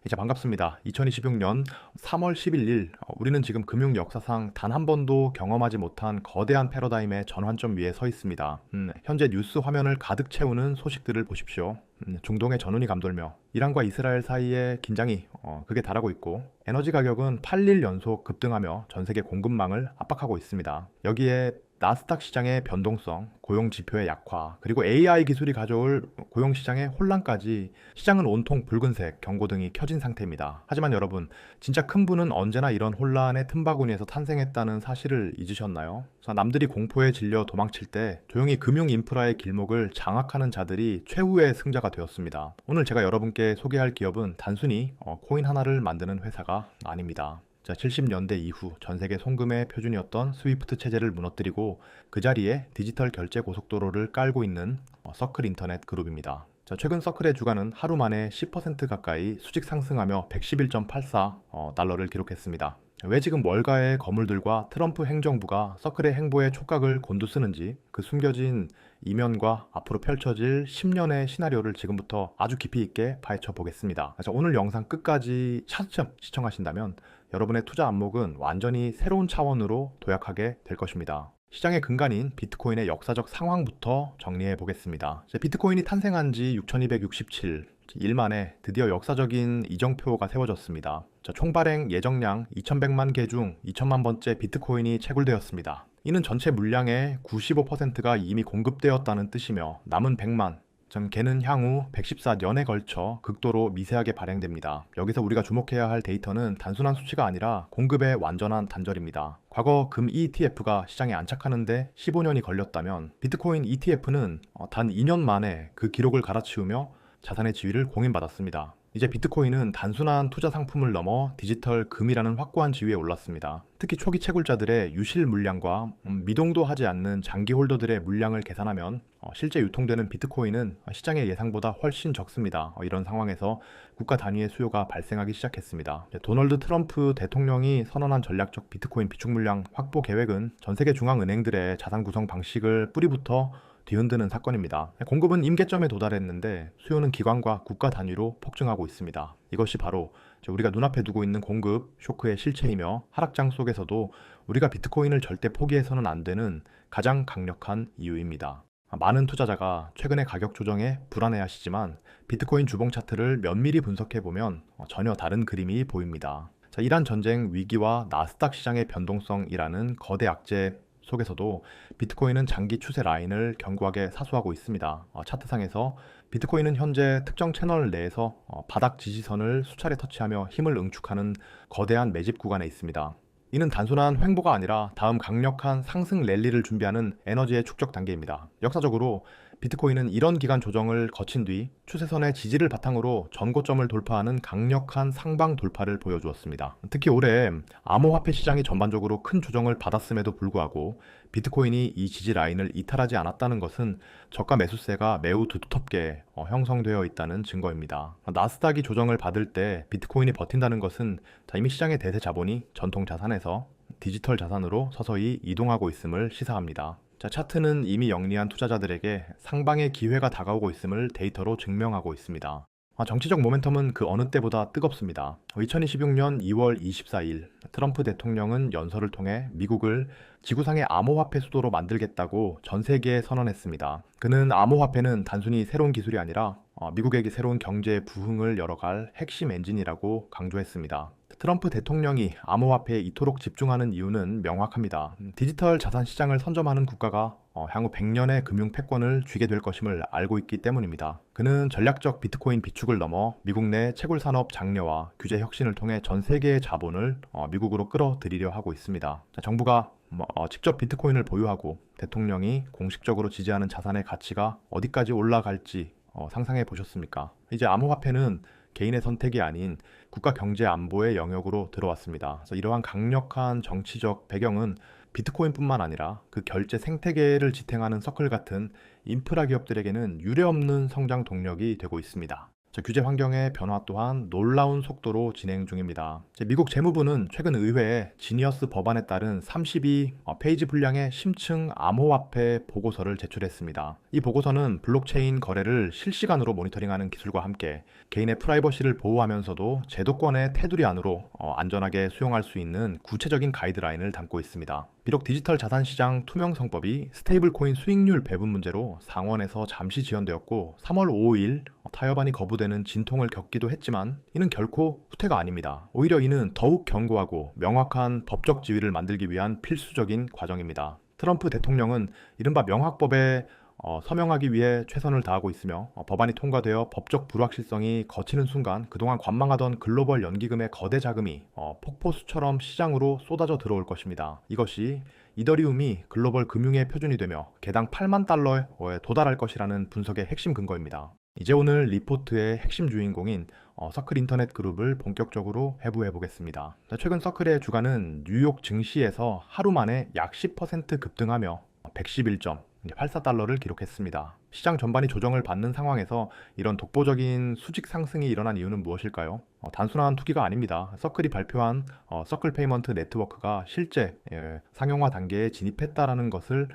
이제 반갑습니다. 2026년 3월 11일, 우리는 지금 금융 역사상 단 한 번도 경험하지 못한 거대한 패러다임의 전환점 위에 서 있습니다. 현재 뉴스 화면을 가득 채우는 소식들을 보십시오. 중동의 전운이 감돌며 이란과 이스라엘 사이의 긴장이 극에 달하고 있고, 에너지 가격은 8일 연속 급등하며 전 세계 공급망을 압박하고 있습니다. 여기에 나스닥 시장의 변동성, 고용 지표의 약화, 그리고 AI 기술이 가져올 고용 시장의 혼란까지 시장은 온통 붉은색 경고등이 켜진 상태입니다. 하지만 여러분, 진짜 큰 분은 언제나 이런 혼란의 틈바구니에서 탄생했다는 사실을 잊으셨나요? 남들이 공포에 질려 도망칠 때 조용히 금융 인프라의 길목을 장악하는 자들이 최후의 승자가 되었습니다. 오늘 제가 여러분께 소개할 기업은 단순히 코인 하나를 만드는 회사가 아닙니다. 70년대 이후 전 세계 송금의 표준이었던 스위프트 체제를 무너뜨리고 그 자리에 디지털 결제 고속도로를 깔고 있는 서클 인터넷 그룹입니다. 최근 서클의 주가는 하루 만에 10% 가까이 수직 상승하며 111.84 달러를 기록했습니다. 왜 지금 월가의 거물들과 트럼프 행정부가 서클의 행보에 촉각을 곤두쓰는지, 그 숨겨진 이면과 앞으로 펼쳐질 10년의 시나리오를 지금부터 아주 깊이 있게 파헤쳐 보겠습니다. 오늘 영상 끝까지 차츰 시청하신다면 여러분의 투자 안목은 완전히 새로운 차원으로 도약하게 될 것입니다. 시장의 근간인 비트코인의 역사적 상황부터 정리해 보겠습니다. 비트코인이 탄생한 지 6267, 일 만에 드디어 역사적인 이정표가 세워졌습니다. 총 발행 예정량 2100만 개 중 2000만 번째 비트코인이 채굴되었습니다. 이는 전체 물량의 95%가 이미 공급되었다는 뜻이며 남은 100만, 개는 향후 114년에 걸쳐 극도로 미세하게 발행됩니다. 여기서 우리가 주목해야 할 데이터는 단순한 수치가 아니라 공급의 완전한 단절입니다. 과거 금 ETF가 시장에 안착하는데 15년이 걸렸다면 비트코인 ETF는 단 2년 만에 그 기록을 갈아치우며 자산의 지위를 공인받았습니다. 이제 비트코인은 단순한 투자 상품을 넘어 디지털 금이라는 확고한 지위에 올랐습니다. 특히 초기 채굴자들의 유실 물량과 미동도 하지 않는 장기 홀더들의 물량을 계산하면 실제 유통되는 비트코인은 시장의 예상보다 훨씬 적습니다. 이런 상황에서 국가 단위의 수요가 발생하기 시작했습니다. 도널드 트럼프 대통령이 선언한 전략적 비트코인 비축 물량 확보 계획은 전 세계 중앙은행들의 자산 구성 방식을 뿌리부터 뒤흔드는 사건입니다. 공급은 임계점에 도달했는데 수요는 기관과 국가 단위로 폭증하고 있습니다. 이것이 바로 우리가 눈앞에 두고 있는 공급 쇼크의 실체이며 하락장 속에서도 우리가 비트코인을 절대 포기해서는 안 되는 가장 강력한 이유입니다. 많은 투자자가 최근의 가격 조정에 불안해하시지만 비트코인 주봉 차트를 면밀히 분석해보면 전혀 다른 그림이 보입니다. 이란 전쟁 위기와 나스닥 시장의 변동성이라는 거대 악재 속에서도 비트코인은 장기 추세 라인을 견고하게 사수하고 있습니다. 차트상에서 비트코인은 현재 특정 채널 내에서 바닥 지지선을 수차례 터치하며 힘을 응축하는 거대한 매집 구간에 있습니다. 이는 단순한 횡보가 아니라 다음 강력한 상승 랠리를 준비하는 에너지의 축적 단계입니다. 역사적으로 비트코인은 이런 기간 조정을 거친 뒤 추세선의 지지를 바탕으로 전고점을 돌파하는 강력한 상방 돌파를 보여주었습니다. 특히 올해 암호화폐 시장이 전반적으로 큰 조정을 받았음에도 불구하고 비트코인이 이 지지 라인을 이탈하지 않았다는 것은 저가 매수세가 매우 두텁게 형성되어 있다는 증거입니다. 나스닥이 조정을 받을 때 비트코인이 버틴다는 것은 이미 시장의 대세 자본이 전통 자산에서 디지털 자산으로 서서히 이동하고 있음을 시사합니다. 차트는 이미 영리한 투자자들에게 상방의 기회가 다가오고 있음을 데이터로 증명하고 있습니다. 정치적 모멘텀은 그 어느 때보다 뜨겁습니다. 2026년 2월 24일 트럼프 대통령은 연설을 통해 미국을 지구상의 암호화폐 수도로 만들겠다고 전 세계에 선언했습니다. 그는 암호화폐는 단순히 새로운 기술이 아니라 미국에게 새로운 경제 부흥을 열어갈 핵심 엔진이라고 강조했습니다. 트럼프 대통령이 암호화폐에 이토록 집중하는 이유는 명확합니다. 디지털 자산 시장을 선점하는 국가가 향후 100년의 금융 패권을 쥐게 될 것임을 알고 있기 때문입니다. 그는 전략적 비트코인 비축을 넘어 미국 내 채굴 산업 장려와 규제 혁신을 통해 전 세계의 자본을 미국으로 끌어들이려 하고 있습니다. 정부가 직접 비트코인을 보유하고 대통령이 공식적으로 지지하는 자산의 가치가 어디까지 올라갈지 상상해 보셨습니까? 이제 암호화폐는 개인의 선택이 아닌 국가 경제 안보의 영역으로 들어왔습니다. 그래서 이러한 강력한 정치적 배경은 비트코인뿐만 아니라 그 결제 생태계를 지탱하는 서클 같은 인프라 기업들에게는 유례없는 성장 동력이 되고 있습니다. 규제 환경의 변화 또한 놀라운 속도로 진행 중입니다. 미국 재무부는 최근 의회에 지니어스 법안에 따른 32페이지 분량의 심층 암호화폐 보고서를 제출했습니다. 이 보고서는 블록체인 거래를 실시간으로 모니터링하는 기술과 함께 개인의 프라이버시를 보호하면서도 제도권의 테두리 안으로 안전하게 수용할 수 있는 구체적인 가이드라인을 담고 있습니다. 비록 디지털 자산 시장 투명성법이 스테이블 코인 수익률 배분 문제로 상원에서 잠시 지연되었고 3월 5일 타협안이 거부되는 진통을 겪기도 했지만 이는 결코 후퇴가 아닙니다. 오히려 이는 더욱 견고하고 명확한 법적 지위를 만들기 위한 필수적인 과정입니다. 트럼프 대통령은 이른바 명확법에 서명하기 위해 최선을 다하고 있으며 법안이 통과되어 법적 불확실성이 걷히는 순간 그동안 관망하던 글로벌 연기금의 거대 자금이 폭포수처럼 시장으로 쏟아져 들어올 것입니다. 이것이 이더리움이 글로벌 금융의 표준이 되며 개당 8만 달러에 도달할 것이라는 분석의 핵심 근거입니다. 이제 오늘 리포트의 핵심 주인공인 서클 인터넷 그룹을 본격적으로 해부해 보겠습니다. 최근 서클의 주가는 뉴욕 증시에서 하루 만에 약 10% 급등하며 111점 84달러를 기록했습니다. 시장 전반이 조정을 받는 상황에서 이런 독보적인 수직 상승이 일어난 이유는 무엇일까요? 단순한 투기가 아닙니다. 서클이 발표한 서클 페이먼트 네트워크가 실제 상용화 단계에 진입했다라는 것을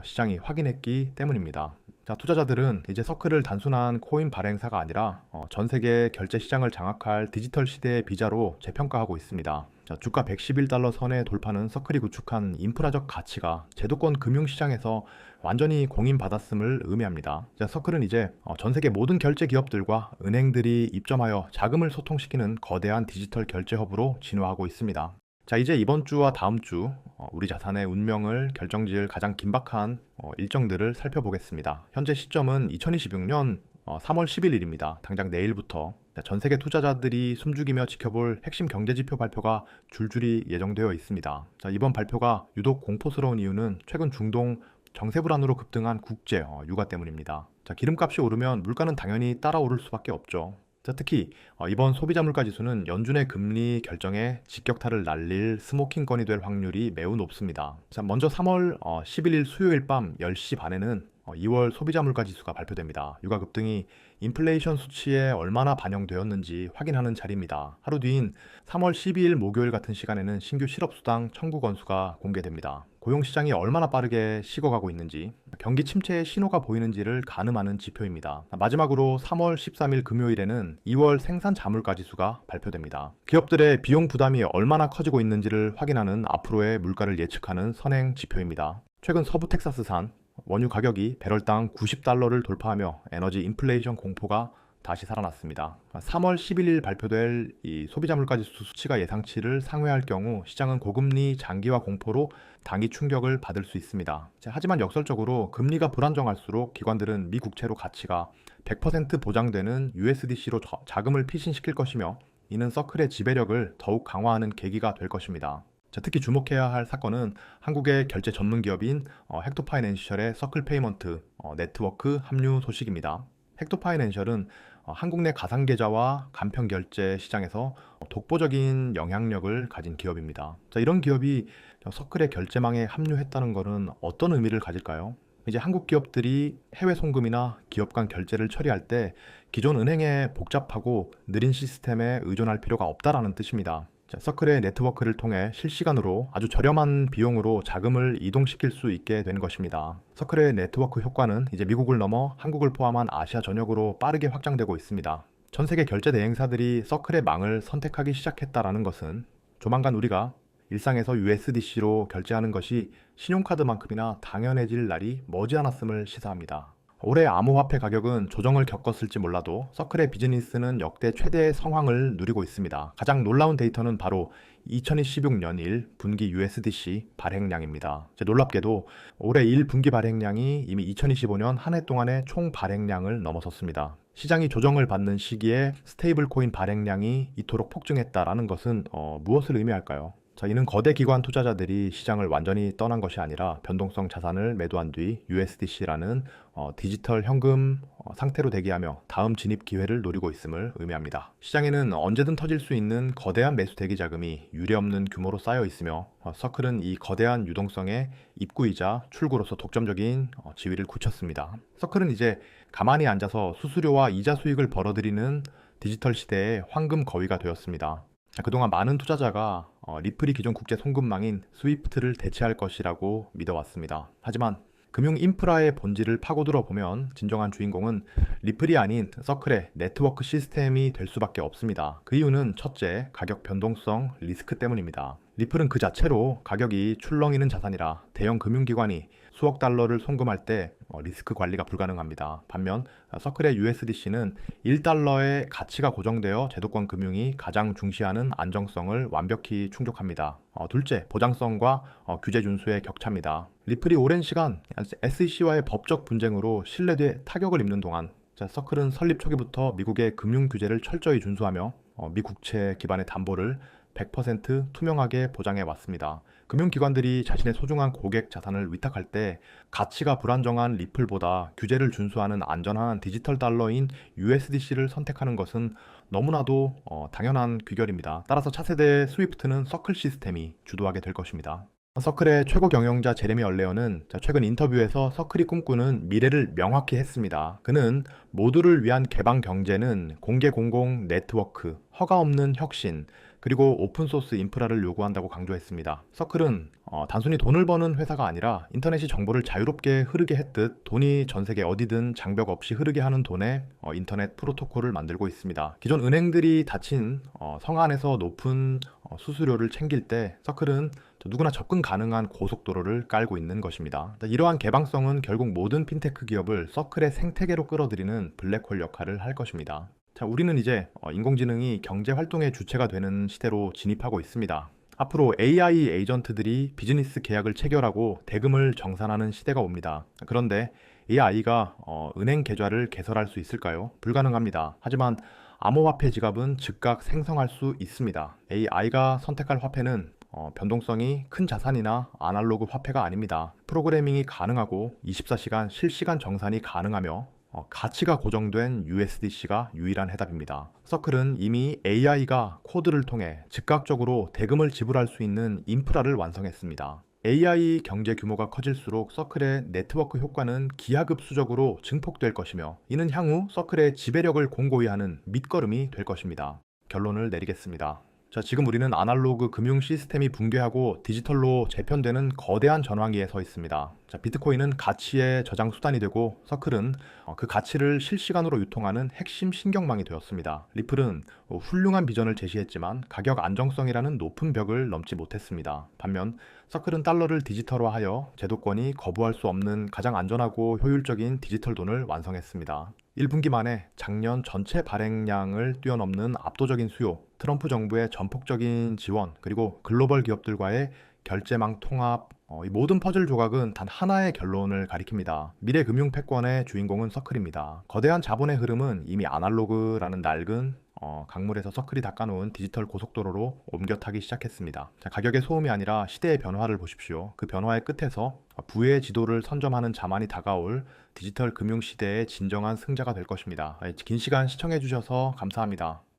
시장이 확인했기 때문입니다. 자, 투자자들은 이제 서클을 단순한 코인 발행사가 아니라 전 세계 결제 시장을 장악할 디지털 시대의 비자로 재평가하고 있습니다. 자, 주가 111달러 선에 돌파는 서클이 구축한 인프라적 가치가 제도권 금융시장에서 완전히 공인받았음을 의미합니다. 자, 서클은 이제 전 세계 모든 결제 기업들과 은행들이 입점하여 자금을 소통시키는 거대한 디지털 결제 허브로 진화하고 있습니다. 자, 이제 이번 주와 다음 주 우리 자산의 운명을 결정지을 가장 긴박한 일정들을 살펴보겠습니다. 현재 시점은 2026년 3월 11일입니다. 당장 내일부터 전 세계 투자자들이 숨죽이며 지켜볼 핵심 경제지표 발표가 줄줄이 예정되어 있습니다. 자, 이번 발표가 유독 공포스러운 이유는 최근 중동 정세 불안으로 급등한 국제 유가 때문입니다. 자, 기름값이 오르면 물가는 당연히 따라오를 수밖에 없죠. 자, 특히 이번 소비자 물가 지수는 연준의 금리 결정에 직격탄을 날릴 스모킹건이 될 확률이 매우 높습니다. 자, 먼저 3월 11일 수요일 밤 10시 반에는 2월 소비자 물가 지수가 발표됩니다. 유가 급등이 인플레이션 수치에 얼마나 반영되었는지 확인하는 자리입니다. 하루 뒤인 3월 12일 목요일 같은 시간에는 신규 실업수당 청구 건수가 공개됩니다. 고용시장이 얼마나 빠르게 식어가고 있는지, 경기 침체의 신호가 보이는지를 가늠하는 지표입니다. 마지막으로 3월 13일 금요일에는 2월 생산 자물가 지수가 발표됩니다. 기업들의 비용 부담이 얼마나 커지고 있는지를 확인하는 앞으로의 물가를 예측하는 선행 지표입니다. 최근 서부 텍사스산 원유 가격이 배럴당 90달러를 돌파하며 에너지 인플레이션 공포가 다시 살아났습니다. 3월 11일 발표될 이 소비자 물가지수 수치가 예상치를 상회할 경우 시장은 고금리 장기화 공포로 단기 충격을 받을 수 있습니다. 하지만 역설적으로 금리가 불안정할수록 기관들은 미 국채로 가치가 100% 보장되는 USDC로 자금을 피신시킬 것이며 이는 서클의 지배력을 더욱 강화하는 계기가 될 것입니다. 특히 주목해야 할 사건은 한국의 결제 전문 기업인 헥토파이낸셜의 서클 페이먼트 네트워크 합류 소식입니다. 헥토파이낸셜은 한국 내 가상계좌와 간편결제 시장에서 독보적인 영향력을 가진 기업입니다. 자, 이런 기업이 서클의 결제망에 합류했다는 것은 어떤 의미를 가질까요? 이제 한국 기업들이 해외 송금이나 기업 간 결제를 처리할 때 기존 은행의 복잡하고 느린 시스템에 의존할 필요가 없다라는 뜻입니다. 서클의 네트워크를 통해 실시간으로 아주 저렴한 비용으로 자금을 이동시킬 수 있게 된 것입니다. 서클의 네트워크 효과는 이제 미국을 넘어 한국을 포함한 아시아 전역으로 빠르게 확장되고 있습니다. 전 세계 결제 대행사들이 서클의 망을 선택하기 시작했다라는 것은 조만간 우리가 일상에서 USDC로 결제하는 것이 신용카드만큼이나 당연해질 날이 머지않았음을 시사합니다. 올해 암호화폐 가격은 조정을 겪었을지 몰라도 서클의 비즈니스는 역대 최대의 성황을 누리고 있습니다. 가장 놀라운 데이터는 바로 2016년 1 분기 USDC 발행량입니다. 놀랍게도 올해 1분기 발행량이 이미 2025년 한 해 동안의 총 발행량을 넘어섰습니다. 시장이 조정을 받는 시기에 스테이블 코인 발행량이 이토록 폭증했다라는 것은 무엇을 의미할까요? 자, 이는 거대 기관 투자자들이 시장을 완전히 떠난 것이 아니라 변동성 자산을 매도한 뒤 USDC라는 디지털 현금 상태로 대기하며 다음 진입 기회를 노리고 있음을 의미합니다. 시장에는 언제든 터질 수 있는 거대한 매수 대기 자금이 유례없는 규모로 쌓여 있으며 서클은 이 거대한 유동성의 입구이자 출구로서 독점적인 지위를 굳혔습니다. 서클은 이제 가만히 앉아서 수수료와 이자 수익을 벌어들이는 디지털 시대의 황금 거위가 되었습니다. 자, 그동안 많은 투자자가 리플이 기존 국제 송금망인 스위프트를 대체할 것이라고 믿어왔습니다. 하지만 금융 인프라의 본질을 파고들어 보면 진정한 주인공은 리플이 아닌 서클의 네트워크 시스템이 될 수밖에 없습니다. 그 이유는 첫째, 가격 변동성 리스크 때문입니다. 리플은 그 자체로 가격이 출렁이는 자산이라 대형 금융기관이 수억 달러를 송금할 때 리스크 관리가 불가능합니다. 반면 서클의 USDC는 1달러의 가치가 고정되어 제도권 금융이 가장 중시하는 안정성을 완벽히 충족합니다. 둘째, 보장성과 규제 준수의 격차입니다. 리플이 오랜 시간 SEC와의 법적 분쟁으로 신뢰도에 타격을 입는 동안 서클은 설립 초기부터 미국의 금융 규제를 철저히 준수하며 미국채 기반의 담보를 100% 투명하게 보장해 왔습니다. 금융기관들이 자신의 소중한 고객 자산을 위탁할 때 가치가 불안정한 리플보다 규제를 준수하는 안전한 디지털 달러인 USDC를 선택하는 것은 너무나도 당연한 귀결입니다. 따라서 차세대 스위프트는 서클 시스템이 주도하게 될 것입니다. 서클의 최고 경영자 제레미 얼레어는 최근 인터뷰에서 서클이 꿈꾸는 미래를 명확히 했습니다. 그는 모두를 위한 개방 경제는 공개 공공 네트워크, 허가 없는 혁신, 그리고 오픈소스 인프라를 요구한다고 강조했습니다. 서클은 단순히 돈을 버는 회사가 아니라 인터넷이 정보를 자유롭게 흐르게 했듯 돈이 전 세계 어디든 장벽 없이 흐르게 하는 돈의 인터넷 프로토콜을 만들고 있습니다. 기존 은행들이 닫힌 성안에서 높은 수수료를 챙길 때 서클은 누구나 접근 가능한 고속도로를 깔고 있는 것입니다. 이러한 개방성은 결국 모든 핀테크 기업을 서클의 생태계로 끌어들이는 블랙홀 역할을 할 것입니다. 자, 우리는 이제 인공지능이 경제 활동의 주체가 되는 시대로 진입하고 있습니다. 앞으로 AI 에이전트들이 비즈니스 계약을 체결하고 대금을 정산하는 시대가 옵니다. 그런데 AI가 은행 계좌를 개설할 수 있을까요? 불가능합니다. 하지만 암호화폐 지갑은 즉각 생성할 수 있습니다. AI가 선택할 화폐는 변동성이 큰 자산이나 아날로그 화폐가 아닙니다. 프로그래밍이 가능하고 24시간 실시간 정산이 가능하며 가치가 고정된 USDC가 유일한 해답입니다. 서클은 이미 AI가 코드를 통해 즉각적으로 대금을 지불할 수 있는 인프라를 완성했습니다. AI 경제 규모가 커질수록 서클의 네트워크 효과는 기하급수적으로 증폭될 것이며 이는 향후 서클의 지배력을 공고히 하는 밑거름이 될 것입니다. 결론을 내리겠습니다. 자, 지금 우리는 아날로그 금융 시스템이 붕괴하고 디지털로 재편되는 거대한 전환기에 서 있습니다. 자, 비트코인은 가치의 저장 수단이 되고 서클은 그 가치를 실시간으로 유통하는 핵심 신경망이 되었습니다. 리플은 훌륭한 비전을 제시했지만 가격 안정성이라는 높은 벽을 넘지 못했습니다. 반면 서클은 달러를 디지털화하여 제도권이 거부할 수 없는 가장 안전하고 효율적인 디지털 돈을 완성했습니다. 1분기 만에 작년 전체 발행량을 뛰어넘는 압도적인 수요, 트럼프 정부의 전폭적인 지원, 그리고 글로벌 기업들과의 결제망 통합, 이 모든 퍼즐 조각은 단 하나의 결론을 가리킵니다. 미래 금융 패권의 주인공은 서클입니다. 거대한 자본의 흐름은 이미 아날로그라는 낡은 강물에서 서클이 닦아놓은 디지털 고속도로로 옮겨 타기 시작했습니다. 자, 가격의 소음이 아니라 시대의 변화를 보십시오. 그 변화의 끝에서 부의 지도를 선점하는 자만이 다가올 디지털 금융 시대의 진정한 승자가 될 것입니다. 긴 시간 시청해 주셔서 감사합니다.